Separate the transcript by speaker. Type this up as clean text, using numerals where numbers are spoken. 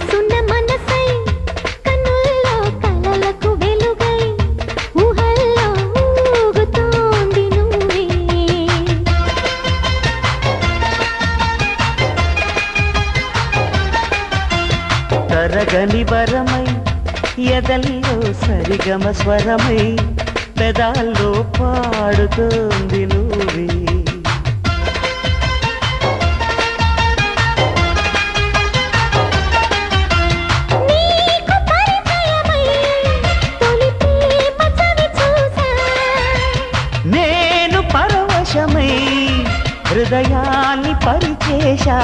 Speaker 1: వయసున్న మనసై కన్నుల్లో కలలకు వెలుగై ఊహల్లో ఊగుతోంది నువ్వే
Speaker 2: తరగని వరమై ఎదల్లో సరిగమ స్వరమై పెదాల్లో పాడుతోంది నువ్వే
Speaker 1: నీకు పరిచయమై తొలి ప్రేమ చవి చూసా
Speaker 2: నేను పరవశమై హృదయాన్ని పరిచేశా